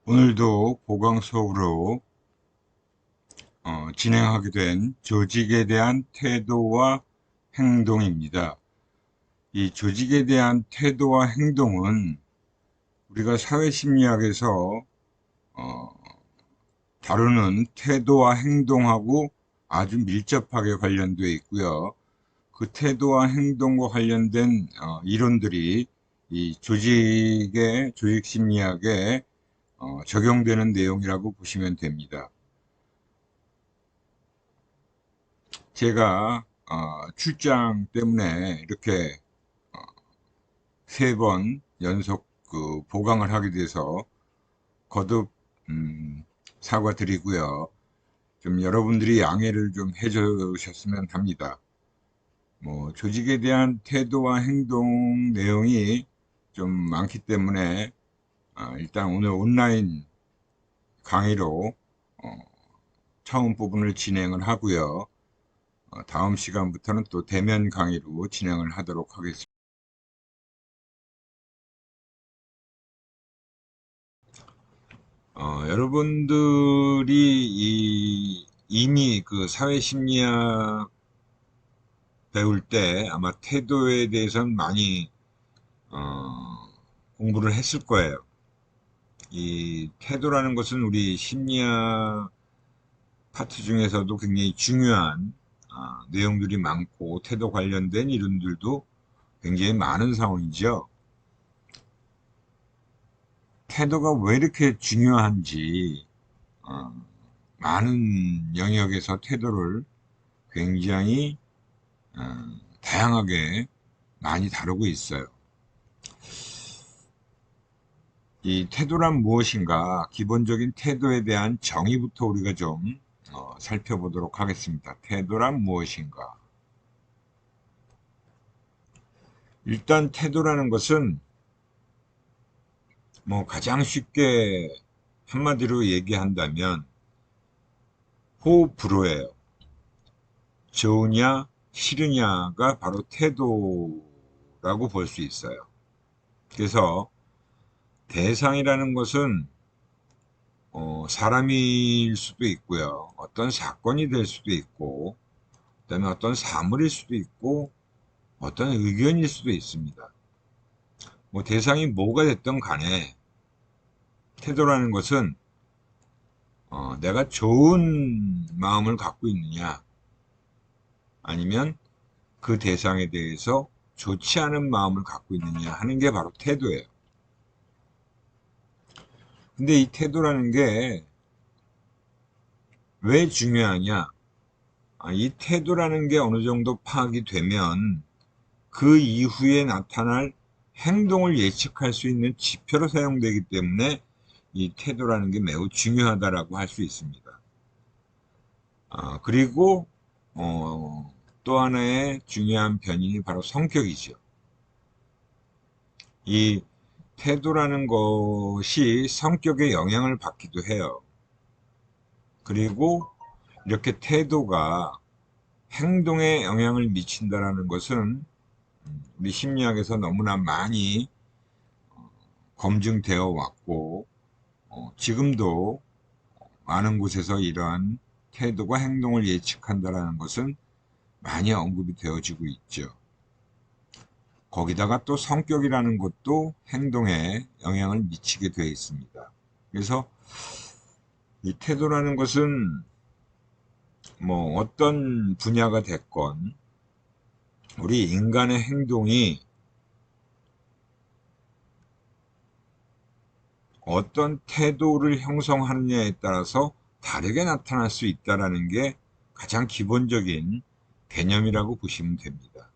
오늘도 보강 수업으로 진행하게 된 조직에 대한 태도와 행동입니다. 이 조직에 대한 태도와 행동은 우리가 사회심리학에서 어, 다루는 태도와 행동하고 아주 밀접하게 관련되어 있고요. 그 태도와 행동과 관련된 이론들이 이 조직심리학에 적용되는 내용이라고 보시면 됩니다. 제가 출장 때문에 이렇게 3번 연속 보강을 하게 돼서 거듭 사과드리고요. 좀 여러분들이 양해를 좀 해주셨으면 합니다. 조직에 대한 태도와 행동 내용이 좀 많기 때문에 일단 오늘 온라인 강의로 처음 부분을 진행을 하고요. 다음 시간부터는 또 대면 강의로 진행을 하도록 하겠습니다. 여러분들이 이미 그 사회심리학 배울 때 아마 태도에 대해서는 많이 공부를 했을 거예요. 이 태도라는 것은 우리 심리학 파트 중에서도 굉장히 중요한 내용들이 많고 태도 관련된 이론들도 굉장히 많은 상황이죠. 태도가 왜 이렇게 중요한지 많은 영역에서 태도를 굉장히 다양하게 많이 다루고 있어요. 이 태도란 무엇인가, 기본적인 태도에 대한 정의부터 우리가 좀 살펴보도록 하겠습니다. 태도란 무엇인가? 일단 태도라는 것은 가장 쉽게 한마디로 얘기한다면 호불호예요. 좋으냐 싫으냐가 바로 태도라고 볼 수 있어요. 그래서 대상이라는 것은 사람일 수도 있고요. 어떤 사건이 될 수도 있고, 그다음에 어떤 사물일 수도 있고, 어떤 의견일 수도 있습니다. 대상이 뭐가 됐든 간에 태도라는 것은 내가 좋은 마음을 갖고 있느냐, 아니면 그 대상에 대해서 좋지 않은 마음을 갖고 있느냐 하는 게 바로 태도예요. 근데 이 태도라는 게 왜 중요하냐? 이 태도라는 게 어느 정도 파악이 되면 그 이후에 나타날 행동을 예측할 수 있는 지표로 사용되기 때문에 이 태도라는 게 매우 중요하다라고 할 수 있습니다. 그리고 또 하나의 중요한 변인이 바로 성격이죠. 이 태도라는 것이 성격에 영향을 받기도 해요. 그리고 이렇게 태도가 행동에 영향을 미친다는 것은 우리 심리학에서 너무나 많이 검증되어 왔고 지금도 많은 곳에서 이러한 태도가 행동을 예측한다는 것은 많이 언급이 되어지고 있죠. 거기다가 또 성격이라는 것도 행동에 영향을 미치게 되어 있습니다. 그래서 이 태도라는 것은 어떤 분야가 됐건 우리 인간의 행동이 어떤 태도를 형성하느냐에 따라서 다르게 나타날 수 있다는 게 가장 기본적인 개념이라고 보시면 됩니다.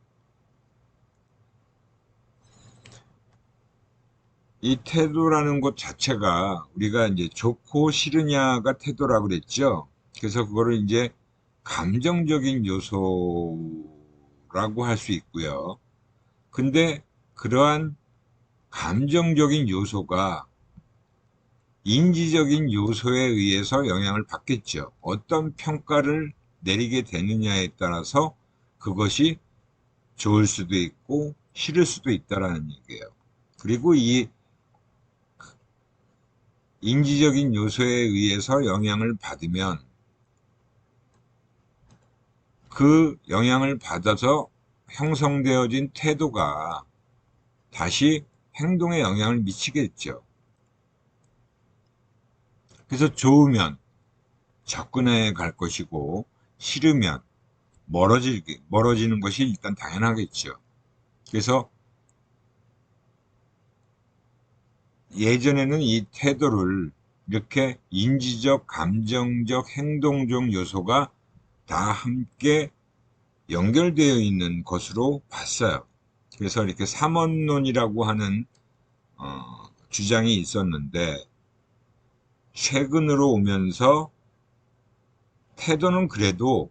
이 태도라는 것 자체가 우리가 이제 좋고 싫으냐가 태도라고 그랬죠. 그래서 그거를 이제 감정적인 요소라고 할 수 있고요. 근데 그러한 감정적인 요소가 인지적인 요소에 의해서 영향을 받겠죠. 어떤 평가를 내리게 되느냐에 따라서 그것이 좋을 수도 있고 싫을 수도 있다라는 얘기예요. 그리고 이 인지적인 요소에 의해서 영향을 받으면 그 영향을 받아서 형성되어진 태도가 다시 행동에 영향을 미치겠죠. 그래서 좋으면 접근해 갈 것이고 싫으면 멀어지는 것이 일단 당연하겠죠. 그래서 예전에는 이 태도를 이렇게 인지적, 감정적, 행동적 요소가 다 함께 연결되어 있는 것으로 봤어요. 그래서 이렇게 삼원론이라고 하는 주장이 있었는데 최근으로 오면서 태도는 그래도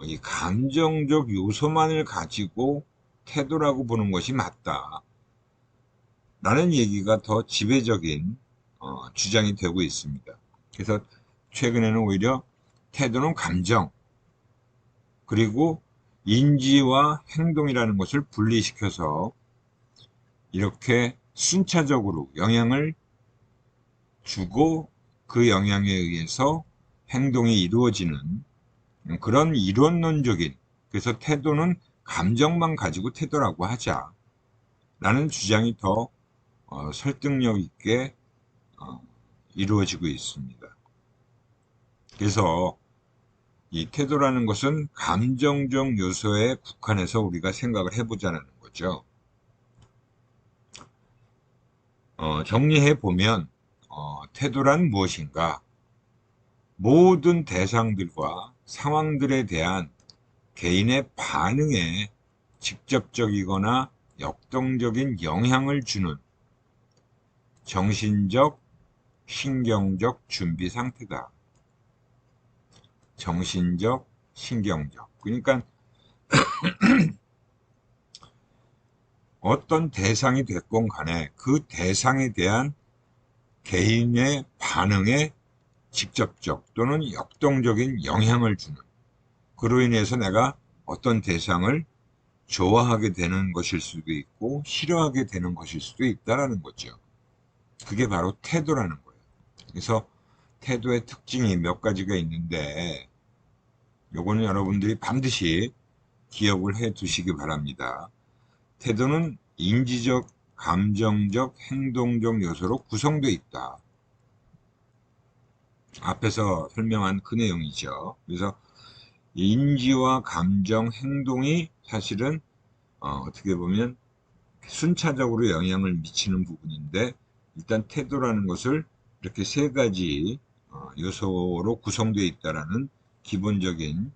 이 감정적 요소만을 가지고 태도라고 보는 것이 맞다. 라는 얘기가 더 지배적인 주장이 되고 있습니다. 그래서 최근에는 오히려 태도는 감정, 그리고 인지와 행동이라는 것을 분리시켜서 이렇게 순차적으로 영향을 주고 그 영향에 의해서 행동이 이루어지는 그런 이론론적인, 그래서 태도는 감정만 가지고 태도라고 하자 라는 주장이 더 설득력 있게 이루어지고 있습니다. 그래서 이 태도라는 것은 감정적 요소에 국한해서 우리가 생각을 해보자는 거죠. 정리해 보면 태도란 무엇인가? 모든 대상들과 상황들에 대한 개인의 반응에 직접적이거나 역동적인 영향을 주는 정신적, 신경적 준비 상태다. 정신적, 신경적. 그러니까 어떤 대상이 됐건 간에 그 대상에 대한 개인의 반응에 직접적 또는 역동적인 영향을 주는, 그로 인해서 내가 어떤 대상을 좋아하게 되는 것일 수도 있고 싫어하게 되는 것일 수도 있다라는 거죠. 그게 바로 태도라는 거예요. 그래서 태도의 특징이 몇 가지가 있는데 요거는 여러분들이 반드시 기억을 해 두시기 바랍니다. 태도는 인지적, 감정적, 행동적 요소로 구성되어 있다. 앞에서 설명한 그 내용이죠. 그래서 인지와 감정, 행동이 사실은 어떻게 보면 순차적으로 영향을 미치는 부분인데 일단 태도라는 것을 이렇게 세 가지 요소로 구성되어 있다라는 기본적인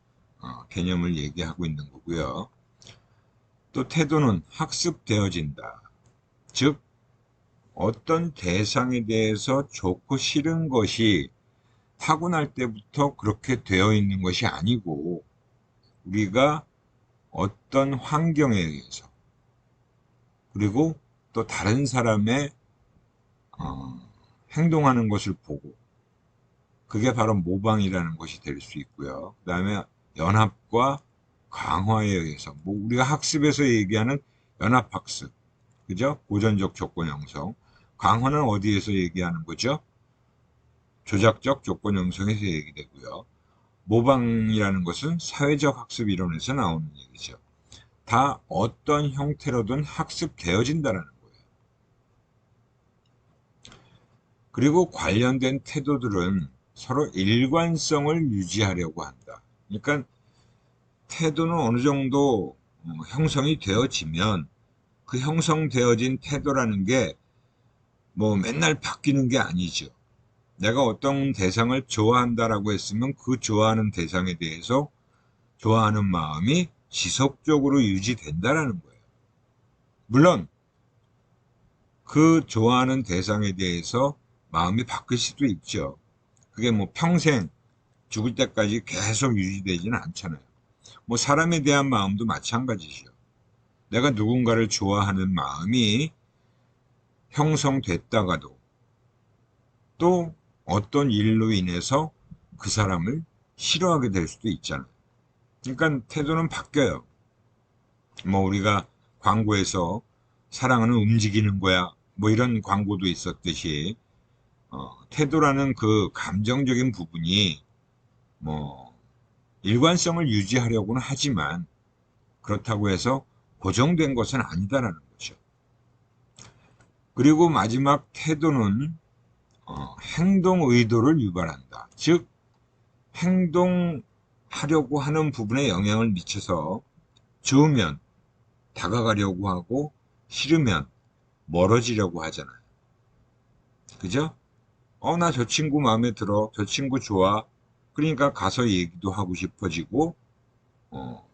개념을 얘기하고 있는 거고요. 또 태도는 학습되어진다. 즉 어떤 대상에 대해서 좋고 싫은 것이 타고날 때부터 그렇게 되어 있는 것이 아니고 우리가 어떤 환경에 의해서 그리고 또 다른 사람의 행동하는 것을 보고 그게 바로 모방이라는 것이 될 수 있고요. 그 다음에 연합과 강화에 의해서 뭐 우리가 학습에서 얘기하는 연합학습, 그죠? 고전적 조건 형성. 강화는 어디에서 얘기하는 거죠? 조작적 조건 형성에서 얘기되고요. 모방이라는 것은 사회적 학습 이론에서 나오는 얘기죠. 다 어떤 형태로든 학습되어진다는 거예요. 그리고 관련된 태도들은 서로 일관성을 유지하려고 한다. 그러니까 태도는 어느 정도 형성이 되어지면 그 형성되어진 태도라는 게 뭐 맨날 바뀌는 게 아니죠. 내가 어떤 대상을 좋아한다라고 했으면 그 좋아하는 대상에 대해서 좋아하는 마음이 지속적으로 유지된다라는 거예요. 물론 그 좋아하는 대상에 대해서 마음이 바뀔 수도 있죠. 그게 뭐 평생 죽을 때까지 계속 유지되지는 않잖아요. 뭐 사람에 대한 마음도 마찬가지죠. 내가 누군가를 좋아하는 마음이 형성됐다가도 또 어떤 일로 인해서 그 사람을 싫어하게 될 수도 있잖아요. 그러니까 태도는 바뀌어요. 뭐 우리가 광고에서 사랑은 움직이는 거야 뭐 이런 광고도 있었듯이 태도라는 그 감정적인 부분이 뭐 일관성을 유지하려고는 하지만 그렇다고 해서 고정된 것은 아니다라는 거죠. 그리고 마지막 태도는 행동 의도를 유발한다. 즉 행동하려고 하는 부분에 영향을 미쳐서 좋으면 다가가려고 하고 싫으면 멀어지려고 하잖아요. 그죠? 나 저 친구 마음에 들어. 저 친구 좋아. 그러니까 가서 얘기도 하고 싶어지고, 어,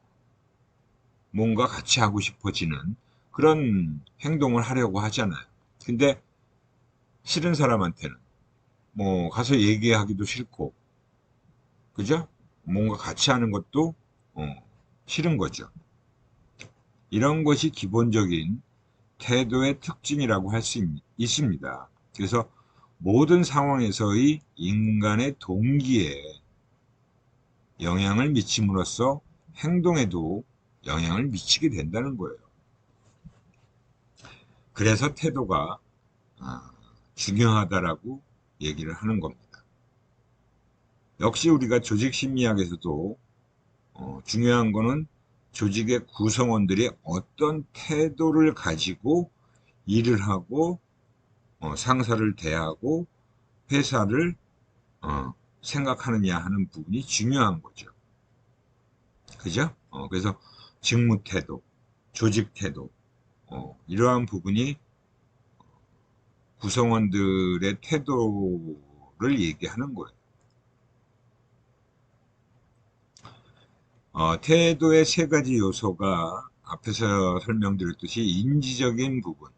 뭔가 같이 하고 싶어지는 그런 행동을 하려고 하잖아요. 근데 싫은 사람한테는 뭐 가서 얘기하기도 싫고, 그죠? 뭔가 같이 하는 것도 어, 싫은 거죠. 이런 것이 기본적인 태도의 특징이라고 할 수 있습니다. 그래서 모든 상황에서의 인간의 동기에 영향을 미침으로써 행동에도 영향을 미치게 된다는 거예요. 그래서 태도가 중요하다라고 얘기를 하는 겁니다. 역시 우리가 조직 심리학에서도 중요한 거는 조직의 구성원들이 어떤 태도를 가지고 일을 하고 상사를 대하고 회사를 생각하느냐 하는 부분이 중요한 거죠. 그죠? 그래서 직무 태도, 조직 태도, 이러한 부분이 구성원들의 태도를 얘기하는 거예요. 태도의 세 가지 요소가 앞에서 설명드렸듯이 인지적인 부분,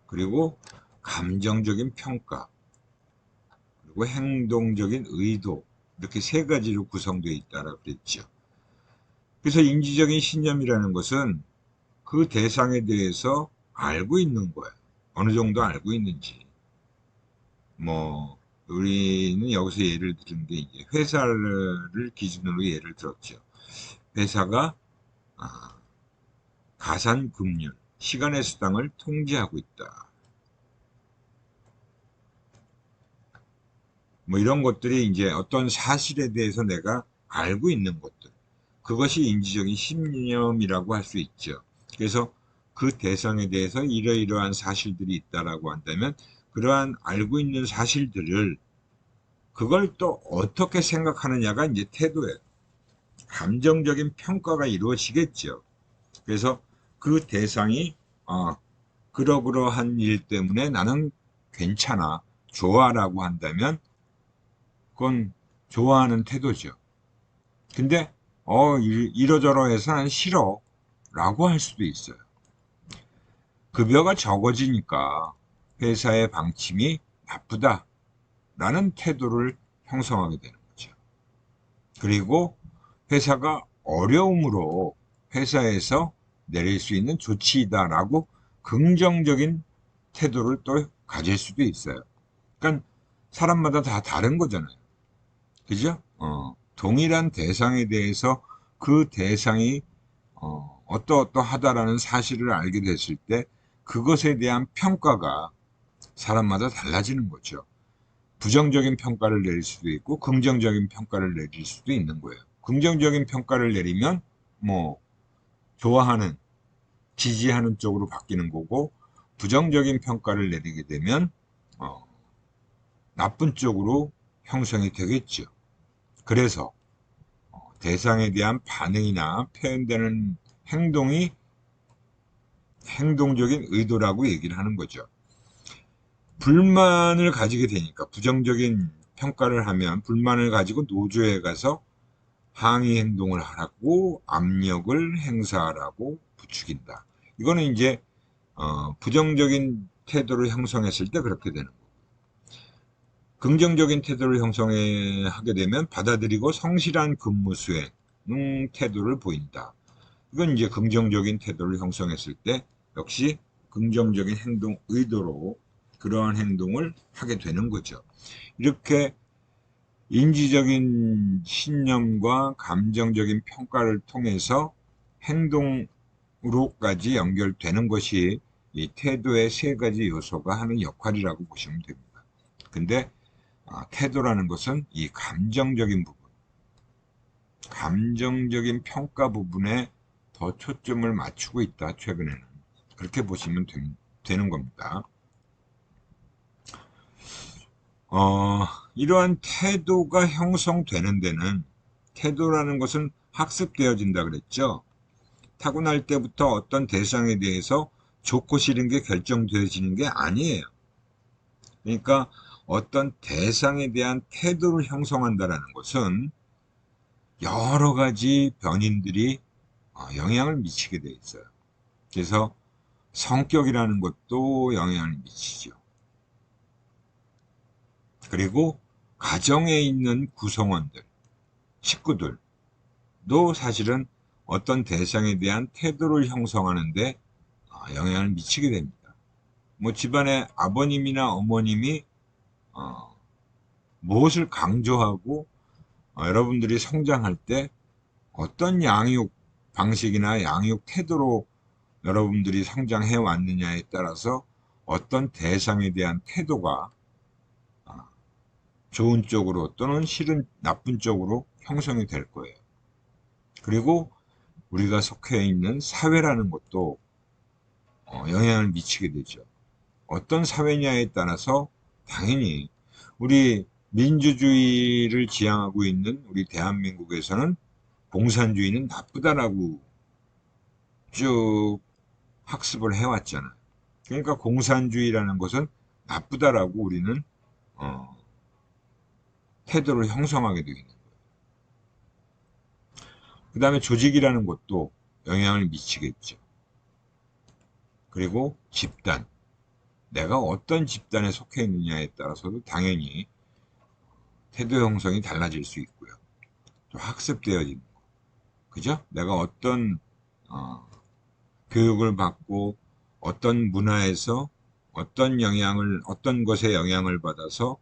그리고 감정적인 평가, 그리고 행동적인 의도, 이렇게 세 가지로 구성되어 있다고 그랬죠. 그래서 인지적인 신념이라는 것은 그 대상에 대해서 알고 있는 거예요. 어느 정도 알고 있는지. 뭐, 우리는 여기서 예를 들은 게 이제 회사를 기준으로 예를 들었죠. 회사가 가산 금융, 시간의 수당을 통제하고 있다. 뭐 이런 것들이 이제 어떤 사실에 대해서 내가 알고 있는 것들. 그것이 인지적인 신념이라고 할 수 있죠. 그래서 그 대상에 대해서 이러이러한 사실들이 있다라고 한다면 그러한 알고 있는 사실들을 그걸 또 어떻게 생각하느냐가 이제 태도예요. 감정적인 평가가 이루어지겠죠. 그래서 그 대상이 그러그러한 일 때문에 나는 괜찮아, 좋아라고 한다면 그건 좋아하는 태도죠. 근데 이러저러해서 난 싫어 라고 할 수도 있어요. 급여가 적어지니까 회사의 방침이 나쁘다 라는 태도를 형성하게 되는 거죠. 그리고 회사가 어려움으로 회사에서 내릴 수 있는 조치이다라고 긍정적인 태도를 또 가질 수도 있어요. 그러니까 사람마다 다 다른 거잖아요. 그죠? 동일한 대상에 대해서 그 대상이 어떠어떠하다라는 사실을 알게 됐을 때 그것에 대한 평가가 사람마다 달라지는 거죠. 부정적인 평가를 내릴 수도 있고 긍정적인 평가를 내릴 수도 있는 거예요. 긍정적인 평가를 내리면 뭐 좋아하는, 지지하는 쪽으로 바뀌는 거고 부정적인 평가를 내리게 되면 어, 나쁜 쪽으로 형성이 되겠죠. 그래서 대상에 대한 반응이나 표현되는 행동이 행동적인 의도라고 얘기를 하는 거죠. 불만을 가지게 되니까 부정적인 평가를 하면 불만을 가지고 노조에 가서 항의 행동을 하라고 압력을 행사하라고 부추긴다. 이거는 이제 부정적인 태도를 형성했을 때 그렇게 되는 거고 긍정적인 태도를 형성하게 되면 받아들이고 성실한 근무 수행 태도를 보인다. 이건 이제 긍정적인 태도를 형성했을 때 역시 긍정적인 행동 의도로 그러한 행동을 하게 되는 거죠. 이렇게 인지적인 신념과 감정적인 평가를 통해서 행동으로까지 연결되는 것이 이 태도의 세 가지 요소가 하는 역할이라고 보시면 됩니다. 근데 태도라는 것은 이 감정적인 부분, 감정적인 평가 부분에 더 초점을 맞추고 있다, 최근에는. 그렇게 보시면 되는 겁니다. 이러한 태도가 형성되는 데는, 태도라는 것은 학습되어진다 그랬죠. 타고날 때부터 어떤 대상에 대해서 좋고 싫은 게 결정되어지는 게 아니에요. 그러니까 어떤 대상에 대한 태도를 형성한다는 것은 여러 가지 변인들이 영향을 미치게 돼 있어요. 그래서 성격이라는 것도 영향을 미치죠. 그리고 가정에 있는 구성원들, 식구들도 사실은 어떤 대상에 대한 태도를 형성하는데 영향을 미치게 됩니다. 뭐 집안의 아버님이나 어머님이 무엇을 강조하고 여러분들이 성장할 때 어떤 양육 방식이나 양육 태도로 여러분들이 성장해 왔느냐에 따라서 어떤 대상에 대한 태도가 좋은 쪽으로 또는 싫은 나쁜 쪽으로 형성이 될 거예요. 그리고 우리가 속해 있는 사회라는 것도 영향을 미치게 되죠. 어떤 사회냐에 따라서 당연히 우리 민주주의를 지향하고 있는 우리 대한민국에서는 공산주의는 나쁘다라고 쭉 학습을 해왔잖아요. 그러니까 공산주의라는 것은 나쁘다라고 우리는 태도를 형성하게 되겠는 거예요. 그 다음에 조직이라는 것도 영향을 미치겠죠. 그리고 집단, 내가 어떤 집단에 속해 있느냐에 따라서도 당연히 태도 형성이 달라질 수 있고요. 또 학습되어지는 거, 그죠? 내가 어떤 교육을 받고 어떤 문화에서 어떤 것에 영향을 받아서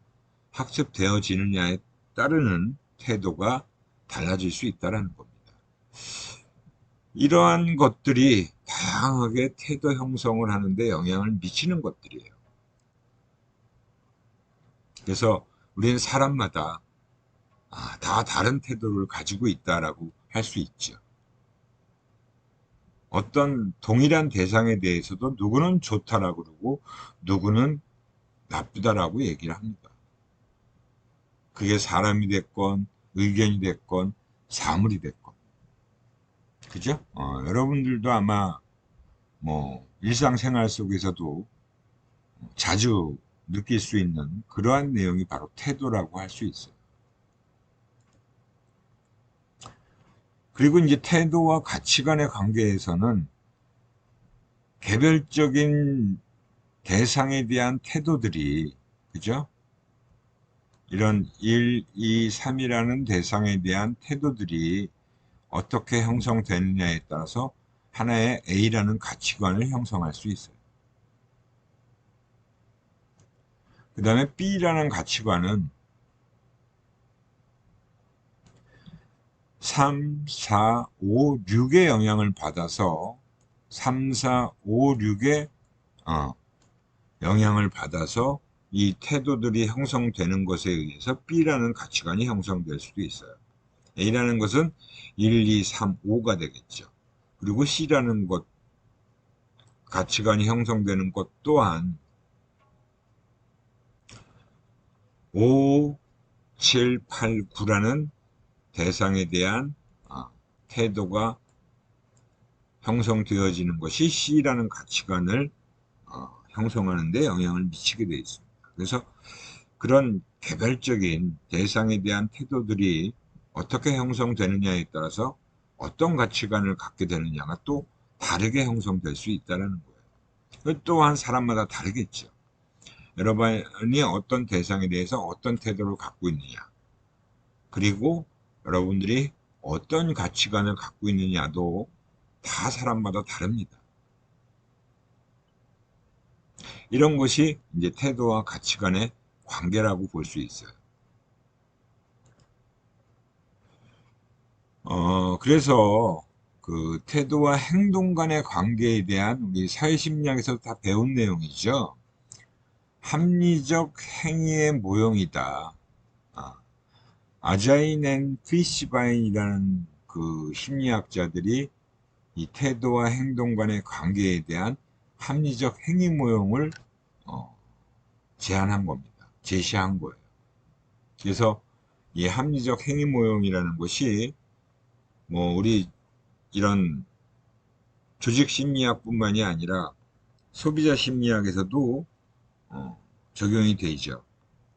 학습되어지느냐에 따르는 태도가 달라질 수 있다는 겁니다. 이러한 것들이 다양하게 태도 형성을 하는데 영향을 미치는 것들이에요. 그래서 우리는 사람마다 다 다른 태도를 가지고 있다라고 할 수 있죠. 어떤 동일한 대상에 대해서도 누구는 좋다라고 그러고 누구는 나쁘다라고 얘기를 합니다. 그게 사람이 됐건 의견이 됐건 사물이 됐건, 그죠? 여러분들도 아마 뭐 일상생활 속에서도 자주 느낄 수 있는 그러한 내용이 바로 태도라고 할 수 있어요. 그리고 이제 태도와 가치관의 관계에서는 개별적인 대상에 대한 태도들이, 그죠? 이런 1, 2, 3이라는 대상에 대한 태도들이 어떻게 형성되느냐에 따라서 하나의 A라는 가치관을 형성할 수 있어요. 그 다음에 B라는 가치관은 3, 4, 5, 6의 영향을 받아서 3, 4, 5, 6의 영향을 받아서 이 태도들이 형성되는 것에 의해서 B라는 가치관이 형성될 수도 있어요. A라는 것은 1, 2, 3, 5가 되겠죠. 그리고 C라는 것, 가치관이 형성되는 것 또한 5, 7, 8, 9라는 대상에 대한 태도가 형성되어지는 것이 C라는 가치관을 형성하는 데 영향을 미치게 되어 있습니다. 그래서 그런 개별적인 대상에 대한 태도들이 어떻게 형성되느냐에 따라서 어떤 가치관을 갖게 되느냐가 또 다르게 형성될 수 있다는 거예요. 또한 사람마다 다르겠죠. 여러분이 어떤 대상에 대해서 어떤 태도를 갖고 있느냐, 그리고 여러분들이 어떤 가치관을 갖고 있느냐도 다 사람마다 다릅니다. 이런 것이 이제 태도와 가치관의 관계라고 볼 수 있어요. 그래서 그 태도와 행동 간의 관계에 대한 우리 사회심리학에서 다 배운 내용이죠. 합리적 행위의 모형이다. 아자인 앤 피시바인이라는 그 심리학자들이 이 태도와 행동 간의 관계에 대한 합리적 행위 모형을 제안한 겁니다. 제시한 거예요. 그래서 이 합리적 행위 모형이라는 것이 뭐 우리 이런 조직 심리학뿐만이 아니라 소비자 심리학에서도 적용이 되죠.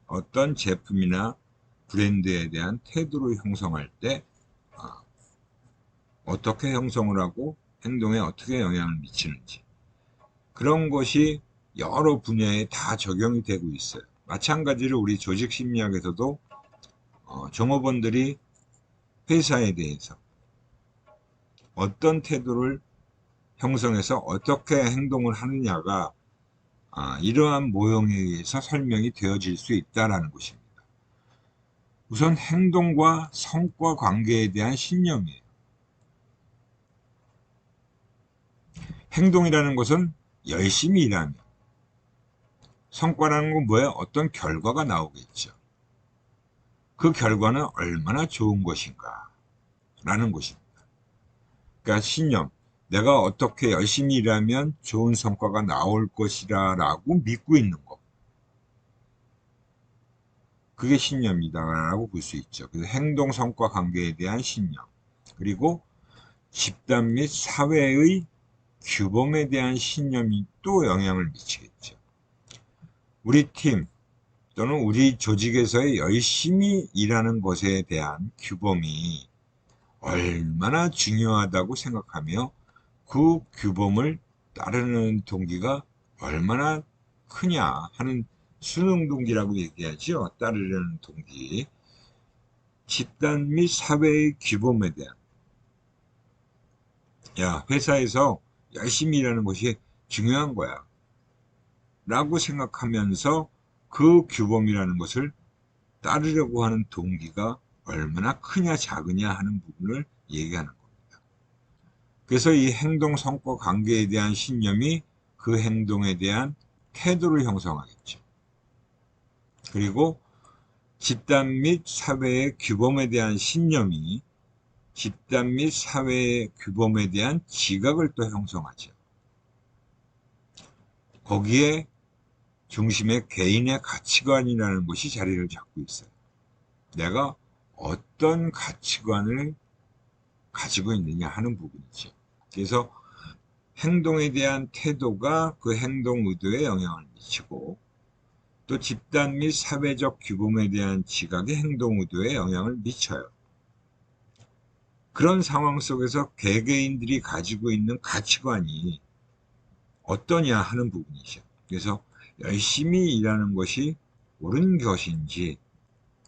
어떤 제품이나 브랜드에 대한 태도를 형성할 때 어떻게 형성을 하고 행동에 어떻게 영향을 미치는지, 그런 것이 여러 분야에 다 적용이 되고 있어요. 마찬가지로 우리 조직 심리학에서도 종업원들이 회사에 대해서 어떤 태도를 형성해서 어떻게 행동을 하느냐가 이러한 모형에 의해서 설명이 되어질 수 있다는 것입니다. 우선 행동과 성과 관계에 대한 신념이에요. 행동이라는 것은 열심히 일하면, 성과라는 건 뭐예요? 어떤 결과가 나오겠죠. 그 결과는 얼마나 좋은 것인가 라는 것입니다. 그러니까 신념, 내가 어떻게 열심히 일하면 좋은 성과가 나올 것이라 라고 믿고 있는 것, 그게 신념이다 라고 볼 수 있죠. 그래서 행동 성과 관계에 대한 신념, 그리고 집단 및 사회의 규범에 대한 신념이 또 영향을 미치겠죠. 우리 팀 또는 우리 조직에서의 열심히 일하는 것에 대한 규범이 얼마나 중요하다고 생각하며 그 규범을 따르는 동기가 얼마나 크냐 하는 수능 동기라고 얘기하죠. 따르려는 동기. 집단 및 사회의 규범에 대한, 야, 회사에서 열심히 일하는 것이 중요한 거야 라고 생각하면서 그 규범이라는 것을 따르려고 하는 동기가 얼마나 크냐 작으냐 하는 부분을 얘기하는 겁니다. 그래서 이 행동 성과 관계에 대한 신념이 그 행동에 대한 태도를 형성하겠죠. 그리고 집단 및 사회의 규범에 대한 신념이 집단 및 사회의 규범에 대한 지각을 또 형성하죠. 거기에 중심에 개인의 가치관이라는 것이 자리를 잡고 있어요. 내가 어떤 가치관을 가지고 있느냐 하는 부분이죠. 그래서 행동에 대한 태도가 그 행동 의도에 영향을 미치고, 또 집단 및 사회적 규범에 대한 지각이 행동 의도에 영향을 미쳐요. 그런 상황 속에서 개개인들이 가지고 있는 가치관이 어떠냐 하는 부분이죠. 그래서 열심히 일하는 것이 옳은 것인지,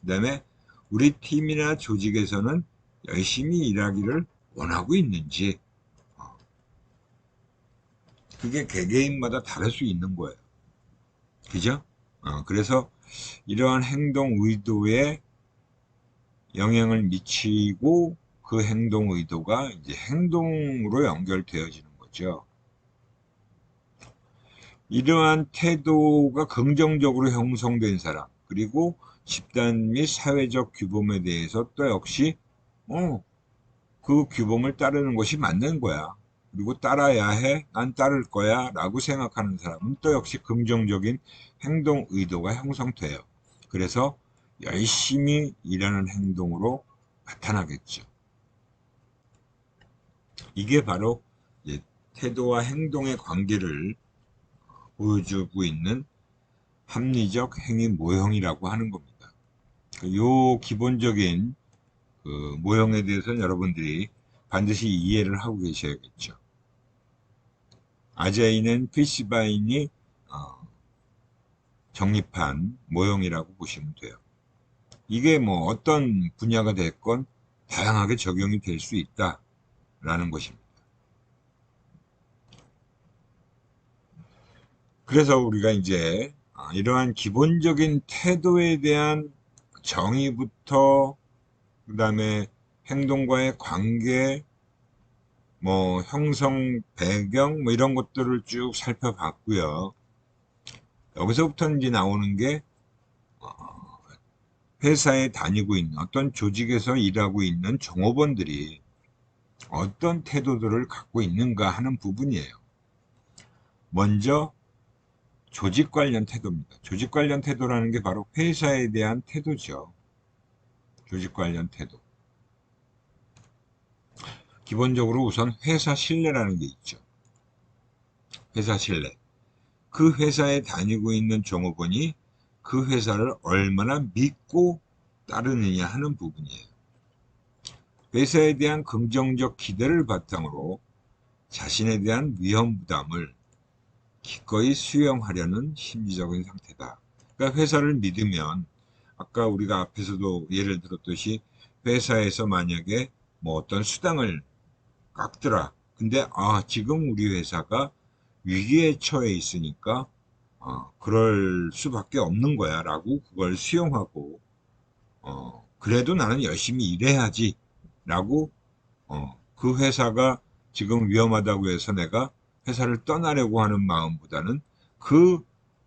그 다음에 우리 팀이나 조직에서는 열심히 일하기를 원하고 있는지, 그게 개개인마다 다를 수 있는 거예요. 그죠? 그래서 이러한 행동 의도에 영향을 미치고 그 행동 의도가 이제 행동으로 연결되어지는 거죠. 이러한 태도가 긍정적으로 형성된 사람, 그리고 집단 및 사회적 규범에 대해서 또 역시 그 규범을 따르는 것이 맞는 거야, 그리고 따라야 해, 난 따를 거야 라고 생각하는 사람은 또 역시 긍정적인 행동 의도가 형성돼요. 그래서 열심히 일하는 행동으로 나타나겠죠. 이게 바로 태도와 행동의 관계를 보여주고 있는 합리적 행위 모형이라고 하는 겁니다. 요 기본적인 그 모형에 대해서는 여러분들이 반드시 이해를 하고 계셔야겠죠. 아자인은 피시바인이 정립한 모형이라고 보시면 돼요. 이게 뭐 어떤 분야가 됐건 다양하게 적용이 될 수 있다라는 것입니다. 그래서 우리가 이제 이러한 기본적인 태도에 대한 정의부터, 그 다음에 행동과의 관계, 뭐 형성 배경 뭐 이런 것들을 쭉 살펴봤고요. 여기서부터 이제 나오는 게 회사에 다니고 있는 어떤 조직에서 일하고 있는 종업원들이 어떤 태도들을 갖고 있는가 하는 부분이에요. 먼저 조직 관련 태도입니다. 조직 관련 태도라는 게 바로 회사에 대한 태도죠. 조직 관련 태도. 기본적으로 우선 회사 신뢰라는 게 있죠. 회사 신뢰. 그 회사에 다니고 있는 종업원이 그 회사를 얼마나 믿고 따르느냐 하는 부분이에요. 회사에 대한 긍정적 기대를 바탕으로 자신에 대한 위험 부담을 기꺼이 수용하려는 심리적인 상태다. 그러니까 회사를 믿으면 아까 우리가 앞에서도 예를 들었듯이 회사에서 만약에 뭐 어떤 수당을 깎더라. 근데 지금 우리 회사가 위기에 처해 있으니까 그럴 수밖에 없는 거야 라고 그걸 수용하고 그래도 나는 열심히 일해야지 라고 그 회사가 지금 위험하다고 해서 내가 회사를 떠나려고 하는 마음보다는 그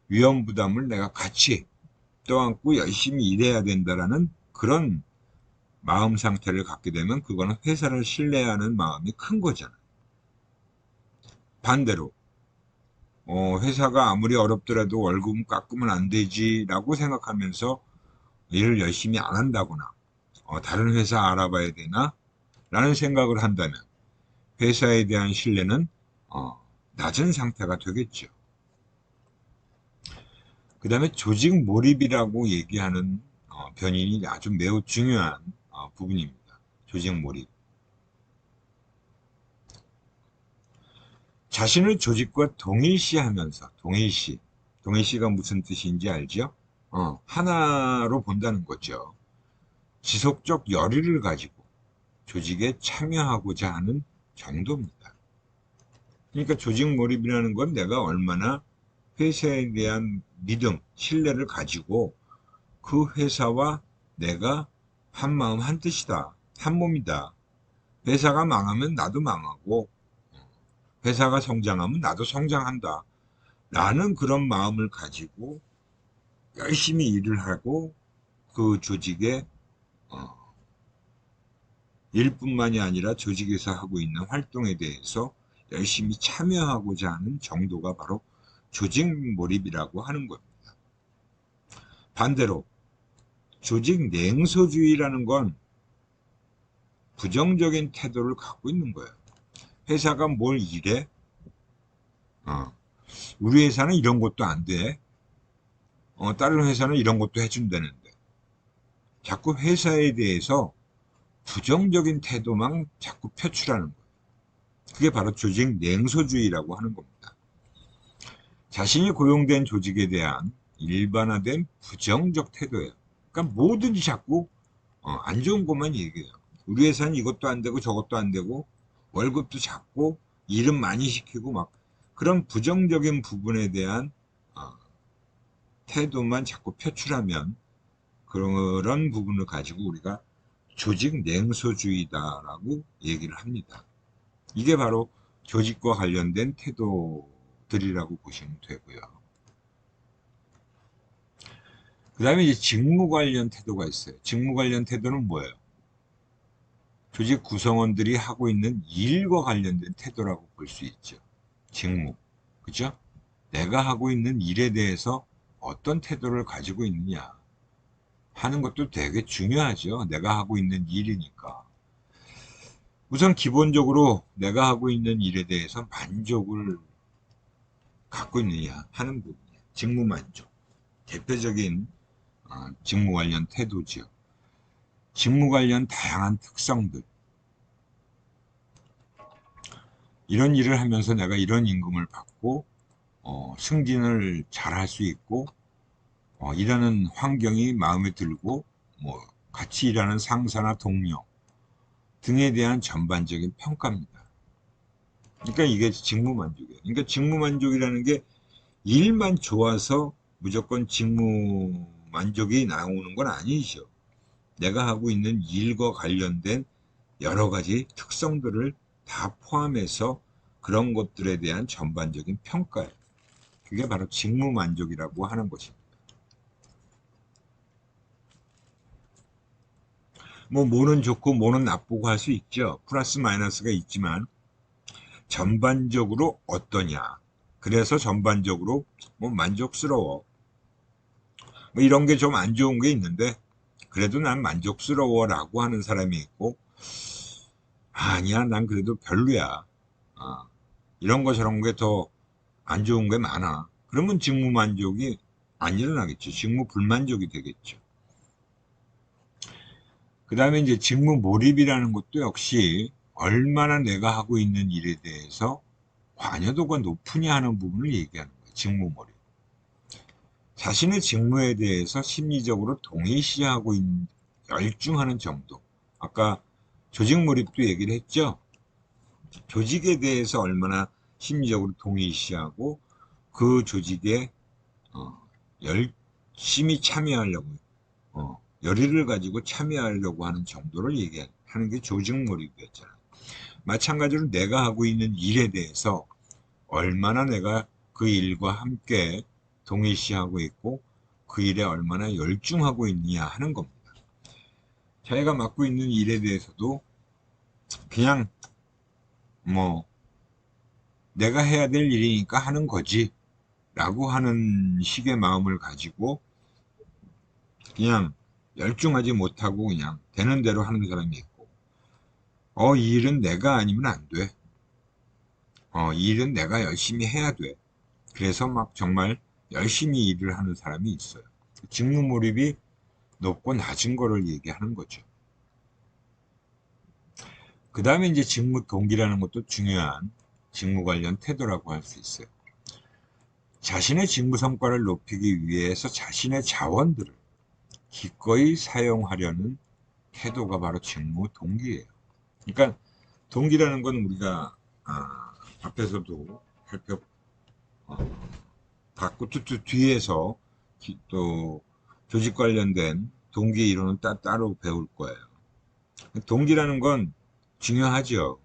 위험 부담을 내가 같이 떠안고 열심히 일해야 된다라는 그런 마음 상태를 갖게 되면 그거는 회사를 신뢰하는 마음이 큰 거잖아. 반대로 회사가 아무리 어렵더라도 월급 깎으면 안 되지라고 생각하면서 일을 열심히 안 한다거나 다른 회사 알아봐야 되나 라는 생각을 한다면 회사에 대한 신뢰는 낮은 상태가 되겠죠. 그 다음에 조직 몰입이라고 얘기하는 변인이 아주 매우 중요한 부분입니다. 조직 몰입. 자신을 조직과 동일시하면서 동일시가 무슨 뜻인지 알죠? 하나로 본다는 거죠. 지속적 열의를 가지고 조직에 참여하고자 하는 정도입니다. 그러니까 조직 몰입이라는 건 내가 얼마나 회사에 대한 믿음, 신뢰를 가지고 그 회사와 내가 한 마음 한 뜻이다, 한 몸이다. 회사가 망하면 나도 망하고 회사가 성장하면 나도 성장한다 라는 그런 마음을 가지고 열심히 일을 하고 그 조직에 일뿐만이 아니라 조직에서 하고 있는 활동에 대해서 열심히 참여하고자 하는 정도가 바로 조직 몰입이라고 하는 겁니다. 반대로 조직 냉소주의라는 건 부정적인 태도를 갖고 있는 거예요. 회사가 뭘 이래? 우리 회사는 이런 것도 안 돼. 다른 회사는 이런 것도 해준다는데. 자꾸 회사에 대해서 부정적인 태도만 자꾸 표출하는 거예요. 그게 바로 조직 냉소주의라고 하는 겁니다. 자신이 고용된 조직에 대한 일반화된 부정적 태도예요. 그러니까 뭐든지 자꾸 안 좋은 것만 얘기해요. 우리 회사는 이것도 안 되고 저것도 안 되고 월급도 작고 일은 많이 시키고 막 그런 부정적인 부분에 대한 태도만 자꾸 표출하면 그런 부분을 가지고 우리가 조직 냉소주의다라고 얘기를 합니다. 이게 바로 조직과 관련된 태도들이라고 보시면 되고요. 그 다음에 이제 직무 관련 태도가 있어요. 직무 관련 태도는 뭐예요? 조직 구성원들이 하고 있는 일과 관련된 태도라고 볼 수 있죠. 직무. 그죠? 내가 하고 있는 일에 대해서 어떤 태도를 가지고 있느냐 하는 것도 되게 중요하죠. 내가 하고 있는 일이니까. 우선 기본적으로 내가 하고 있는 일에 대해서 만족을 갖고 있느냐 하는 부분이에요. 직무 만족. 대표적인 직무 관련 태도죠. 직무 관련 다양한 특성들. 이런 일을 하면서 내가 이런 임금을 받고 승진을 잘 할 수 있고 일하는 환경이 마음에 들고 뭐 같이 일하는 상사나 동료 등에 대한 전반적인 평가입니다. 그러니까 이게 직무 만족이에요. 그러니까 직무 만족이라는 게 일만 좋아서 무조건 직무 만족이 나오는 건 아니죠. 내가 하고 있는 일과 관련된 여러 가지 특성들을 다 포함해서 그런 것들에 대한 전반적인 평가예요. 그게 바로 직무만족이라고 하는 것입니다. 뭐는 좋고 뭐는 나쁘고 할 수 있죠. 플러스 마이너스가 있지만 전반적으로 어떠냐. 그래서 전반적으로 만족스러워. 이런 게 좀 안 좋은 게 있는데 그래도 난 만족스러워 라고 하는 사람이 있고, 아니야 난 그래도 별로야, 이런 거 저런 게 더 안 좋은 게 많아. 그러면 직무만족이 안 일어나겠죠. 직무불만족이 되겠죠. 그 다음에 이제 직무몰입이라는 것도 역시 얼마나 내가 하고 있는 일에 대해서 관여도가 높으냐 하는 부분을 얘기하는 거예요. 직무몰입. 자신의 직무에 대해서 심리적으로 동의시하고 열중하는 정도. 아까 조직몰입도 얘기를 했죠. 조직에 대해서 얼마나 심리적으로 동의시하고 그 조직에 열심히 참여하려고, 열의를 가지고 참여하려고 하는 정도를 얘기하는 게 조직몰입이었잖아요. 마찬가지로 내가 하고 있는 일에 대해서 얼마나 내가 그 일과 함께 동의시하고 있고 그 일에 얼마나 열중하고 있느냐 하는 겁니다. 자기가 맡고 있는 일에 대해서도 그냥 내가 해야 될 일이니까 하는 거지 라고 하는 식의 마음을 가지고 그냥 열중하지 못하고 그냥 되는 대로 하는 사람이 있고, 이 일은 내가 아니면 안 돼. 이 일은 내가 열심히 해야 돼. 그래서 막 정말 열심히 일을 하는 사람이 있어요. 직무 몰입이 높고 낮은 거를 얘기하는 거죠. 그 다음에 이제 직무 동기라는 것도 중요한 직무 관련 태도라고 할 수 있어요. 자신의 직무 성과를 높이기 위해서 자신의 자원들을 기꺼이 사용하려는 태도가 바로 직무 동기예요. 그러니까 동기라는 건 우리가 앞에서도 살펴봤고 또 뒤에서 또 조직 관련된 동기 이론은 따로 배울 거예요. 동기라는 건 중요하죠.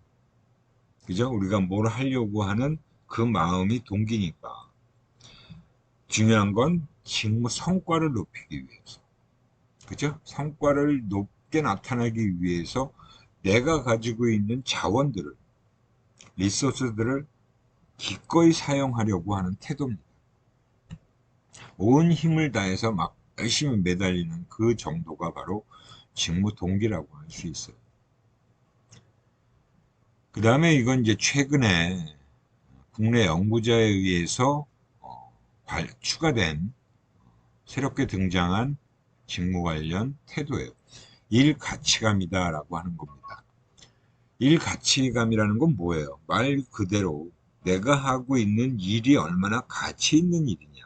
그죠? 우리가 뭘 하려고 하는 그 마음이 동기니까. 중요한 건 직무 성과를 높이기 위해서. 그죠? 성과를 높게 나타내기 위해서 내가 가지고 있는 자원들을, 리소스들을 기꺼이 사용하려고 하는 태도입니다. 온 힘을 다해서 막 열심히 매달리는 그 정도가 바로 직무 동기라고 할 수 있어요. 그 다음에 이건 이제 최근에 국내 연구자에 의해서 추가된 새롭게 등장한 직무 관련 태도예요. 일 가치감이다라고 하는 겁니다. 일 가치감이라는 건 뭐예요? 말 그대로 내가 하고 있는 일이 얼마나 가치 있는 일이냐.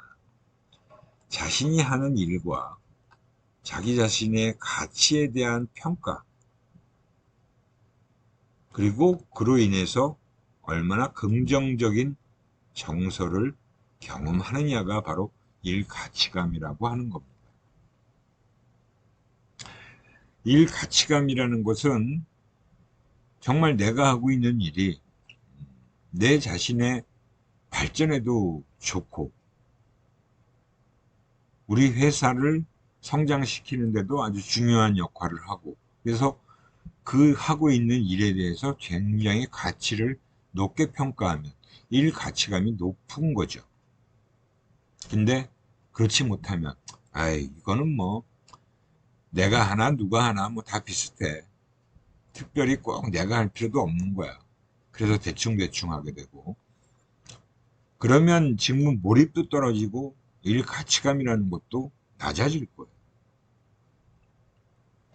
자신이 하는 일과 자기 자신의 가치에 대한 평가, 그리고 그로 인해서 얼마나 긍정적인 정서를 경험하느냐가 바로 일 가치감이라고 하는 겁니다. 일 가치감이라는 것은 정말 내가 하고 있는 일이 내 자신의 발전에도 좋고 우리 회사를 성장시키는데도 아주 중요한 역할을 하고, 그래서 그 하고 있는 일에 대해서 굉장히 가치를 높게 평가하면 일 가치감이 높은 거죠. 근데 그렇지 못하면 이거는 내가 하나 누가 하나 다 비슷해. 특별히 꼭 내가 할 필요도 없는 거야. 그래서 대충 하게 되고, 그러면 직무 몰입도 떨어지고 일 가치감이라는 것도 낮아질 거예요.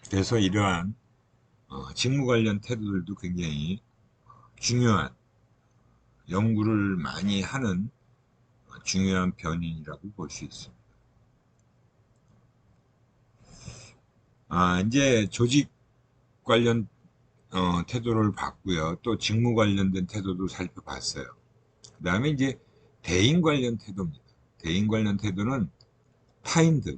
그래서 이러한 직무 관련 태도들도 굉장히 중요한, 연구를 많이 하는 중요한 변인이라고 볼 수 있습니다. 이제 조직 관련 태도를 봤고요. 또 직무 관련된 태도도 살펴봤어요. 그 다음에 이제 대인 관련 태도입니다. 대인 관련 태도는 타인들,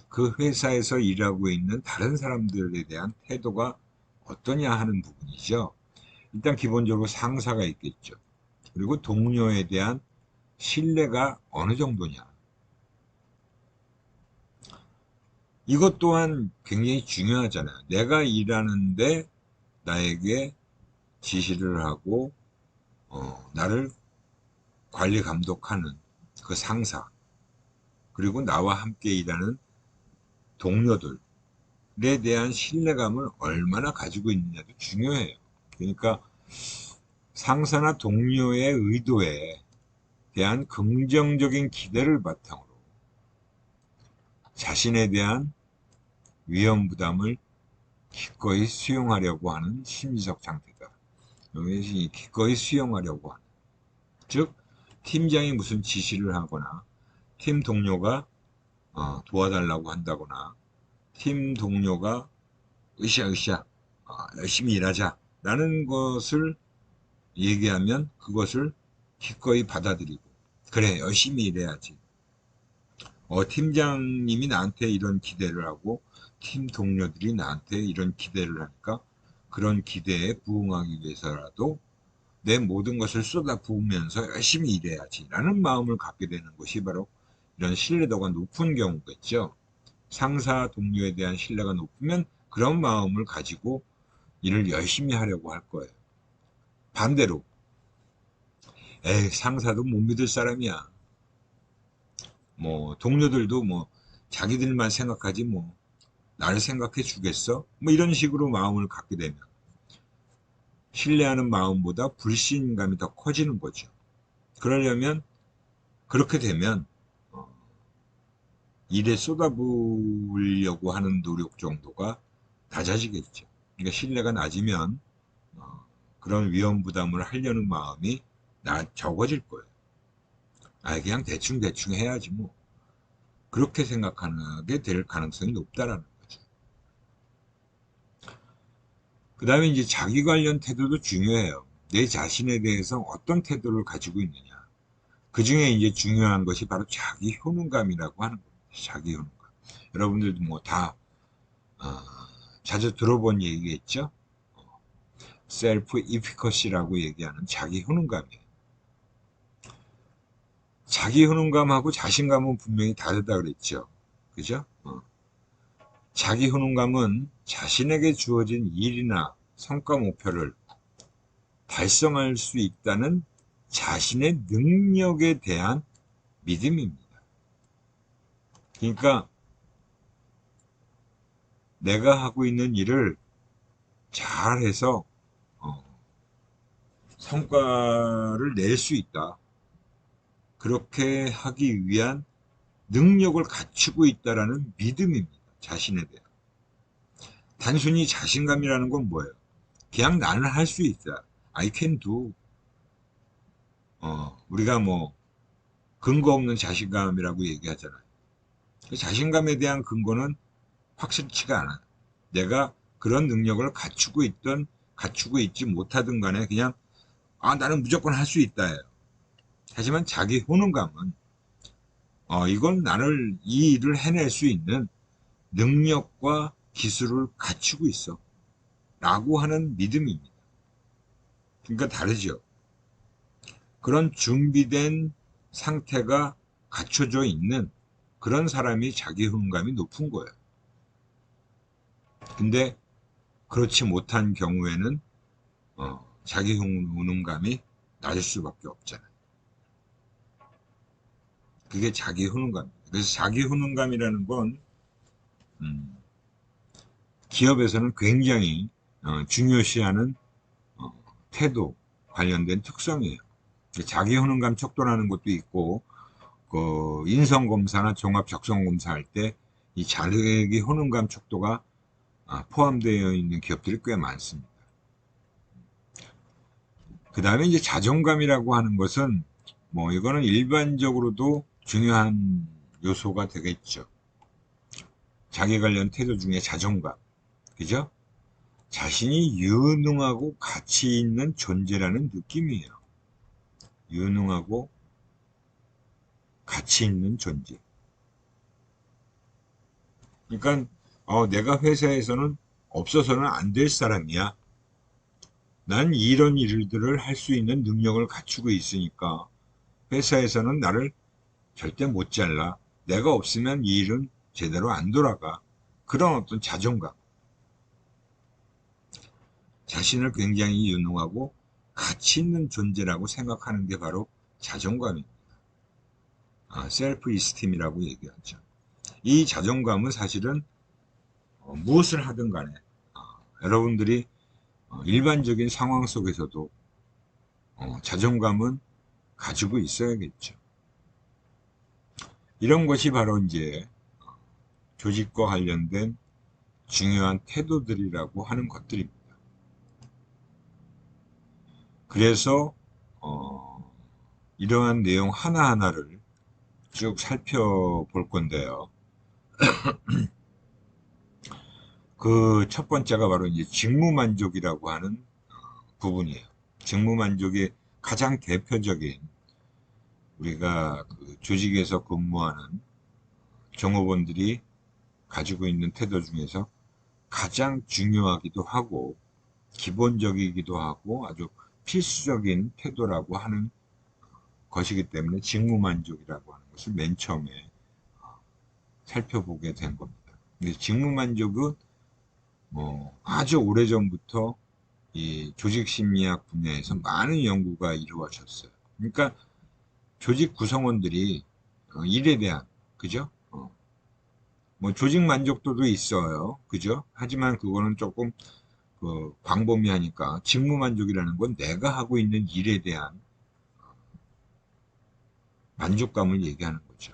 그 회사에서 일하고 있는 다른 사람들에 대한 태도가 어떠냐 하는 부분이죠. 일단 기본적으로 상사가 있겠죠. 그리고 동료에 대한 신뢰가 어느 정도냐. 이것 또한 굉장히 중요하잖아요. 내가 일하는데 나에게 지시를 하고 나를 관리 감독하는 그 상사, 그리고 나와 함께 일하는 동료들에 대한 신뢰감을 얼마나 가지고 있느냐도 중요해요. 그러니까 상사나 동료의 의도에 대한 긍정적인 기대를 바탕으로 자신에 대한 위험 부담을 기꺼이 수용하려고 하는 심리적 상태다. 여기서 기꺼이 수용하려고 하는, 즉 팀장이 무슨 지시를 하거나 팀 동료가 도와달라고 한다거나 팀 동료가 으쌰으쌰 열심히 일하자 라는 것을 얘기하면 그것을 기꺼이 받아들이고, 그래 열심히 일해야지. 팀장님이 나한테 이런 기대를 하고 팀 동료들이 나한테 이런 기대를 하니까 그런 기대에 부응하기 위해서라도 내 모든 것을 쏟아부으면서 열심히 일해야지 라는 마음을 갖게 되는 것이 바로 이런 신뢰도가 높은 경우겠죠. 상사 동료에 대한 신뢰가 높으면 그런 마음을 가지고 일을 열심히 하려고 할 거예요. 반대로 에이, 상사도 못 믿을 사람이야, 뭐 동료들도 뭐 자기들만 생각하지 뭐 나를 생각해 주겠어? 뭐 이런 식으로 마음을 갖게 되면 신뢰하는 마음보다 불신감이 더 커지는 거죠. 그러려면, 그렇게 되면 일에 쏟아부으려고 하는 노력 정도가 낮아지겠죠. 그러니까 신뢰가 낮으면 그런 위험 부담을 하려는 마음이 적어질 거예요. 그냥 대충 해야지 뭐. 그렇게 생각하게 될 가능성이 높다라는 거죠. 그 다음에 이제 자기 관련 태도도 중요해요. 내 자신에 대해서 어떤 태도를 가지고 있느냐. 그 중에 이제 중요한 것이 바로 자기 효능감이라고 하는 겁니다. 자기 효능감. 여러분들도 뭐 다 자주 들어본 얘기겠죠? 셀프 이피커시라고 얘기하는 자기 효능감이에요. 자기 효능감하고 자신감은 분명히 다르다 그랬죠. 그죠? 자기 효능감은 자신에게 주어진 일이나 성과 목표를 달성할 수 있다는 자신의 능력에 대한 믿음입니다. 그러니까 내가 하고 있는 일을 잘해서 성과를 낼 수 있다. 그렇게 하기 위한 능력을 갖추고 있다라는 믿음입니다. 자신에 대한. 단순히 자신감이라는 건 뭐예요? 그냥 나는 할 수 있다. I can do. 우리가 뭐 근거 없는 자신감이라고 얘기하잖아요. 그 자신감에 대한 근거는 확실치가 않아요. 내가 그런 능력을 갖추고 있지 못하든 간에 그냥 나는 무조건 할 수 있다예요. 하지만 자기 효능감은 이건 나를 이 일을 해낼 수 있는 능력과 기술을 갖추고 있어 라고 하는 믿음입니다. 그러니까 다르죠. 그런 준비된 상태가 갖춰져 있는 그런 사람이 자기 효능감이 높은 거예요. 근데 그렇지 못한 경우에는 자기 효능감이 낮을 수밖에 없잖아요. 그게 자기 효능감입니다. 그래서 자기 효능감이라는 건 기업에서는 굉장히 중요시하는 태도 관련된 특성이에요. 자기 효능감 척도라는 것도 있고, 그 인성검사나 종합적성검사 할 때 이 자기 효능감 척도가 포함되어 있는 기업들이 꽤 많습니다. 그 다음에 이제 자존감이라고 하는 것은 뭐 이거는 일반적으로도 중요한 요소가 되겠죠. 자기 관련 태도 중에 자존감, 그죠? 자신이 유능하고 가치 있는 존재라는 느낌이에요. 유능하고 가치 있는 존재. 그러니까 내가 회사에서는 없어서는 안 될 사람이야. 난 이런 일들을 할 수 있는 능력을 갖추고 있으니까 회사에서는 나를 절대 못 잘라. 내가 없으면 이 일은 제대로 안 돌아가. 그런 어떤 자존감. 자신을 굉장히 유능하고 가치 있는 존재라고 생각하는 게 바로 자존감입니다. 셀프 이스팀이라고 얘기하죠. 이 자존감은 사실은 무엇을 하든 간에 여러분들이 일반적인 상황 속에서도 자존감은 가지고 있어야겠죠. 이런 것이 바로 이제 조직과 관련된 중요한 태도들이라고 하는 것들입니다. 그래서 이러한 내용 하나하나를 쭉 살펴볼 건데요. 그 첫 번째가 바로 이제 직무만족이라고 하는 부분이에요. 직무만족의 가장 대표적인 우리가 그 조직에서 근무하는 종업원들이 가지고 있는 태도 중에서 가장 중요하기도 하고 기본적이기도 하고 아주 필수적인 태도라고 하는 것이기 때문에 직무만족이라고 하는 것을 맨 처음에 살펴보게 된 겁니다. 직무만족은 아주 오래전부터 이 조직심리학 분야에서 많은 연구가 이루어졌어요. 그러니까 조직 구성원들이 일에 대한, 그죠? 뭐 조직 만족도도 있어요. 그죠? 하지만 그거는 조금 광범위하니까 직무 만족이라는 건 내가 하고 있는 일에 대한 만족감을 얘기하는 거죠.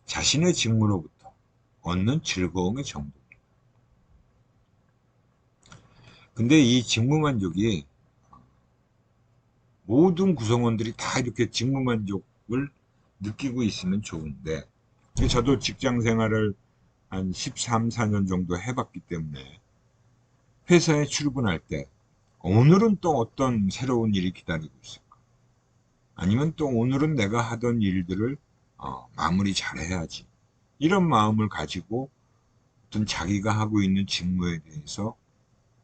자신의 직무로부터 얻는 즐거움의 정도. 근데 이 직무 만족이 모든 구성원들이 다 이렇게 직무 만족을 느끼고 있으면 좋은데 저도 직장 생활을 한 13, 14년 정도 해봤기 때문에 회사에 출근할 때 오늘은 또 어떤 새로운 일이 기다리고 있을까? 아니면 또 오늘은 내가 하던 일들을 마무리 잘 해야지. 이런 마음을 가지고 어떤 자기가 하고 있는 직무에 대해서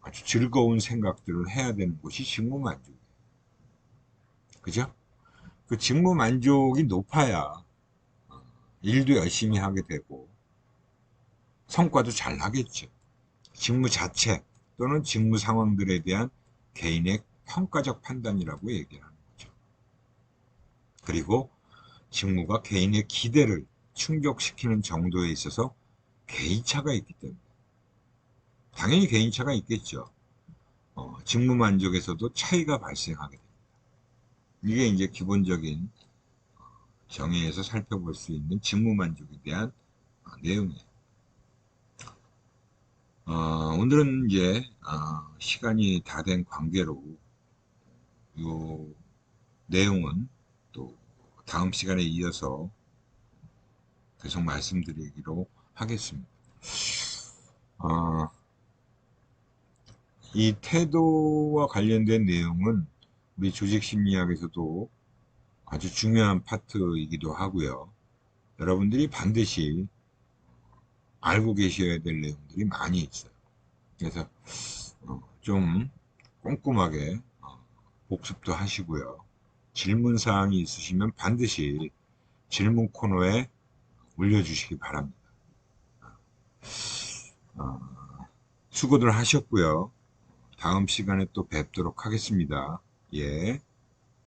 아주 즐거운 생각들을 해야 되는 것이 직무 만족이에요. 그죠? 그 직무 만족이 높아야 일도 열심히 하게 되고 성과도 잘 나겠죠. 직무 자체 또는 직무 상황들에 대한 개인의 평가적 판단이라고 얘기하는 거죠. 그리고 직무가 개인의 기대를 충족시키는 정도에 있어서 개인차가 있기 때문에 당연히 개인차가 있겠죠. 직무 만족에서도 차이가 발생하게 됩니다. 이게 이제 기본적인 정의에서 살펴볼 수 있는 직무 만족에 대한 내용이에요. 오늘은 이제 시간이 다 된 관계로 이 내용은 또 다음 시간에 이어서 계속 말씀드리기로 하겠습니다. 이 태도와 관련된 내용은 우리 조직심리학에서도 아주 중요한 파트이기도 하고요. 여러분들이 반드시 알고 계셔야 될 내용들이 많이 있어요. 그래서 좀 꼼꼼하게 복습도 하시고요. 질문사항이 있으시면 반드시 질문 코너에 올려주시기 바랍니다. 수고들 하셨고요. 다음 시간에 또 뵙도록 하겠습니다. 예.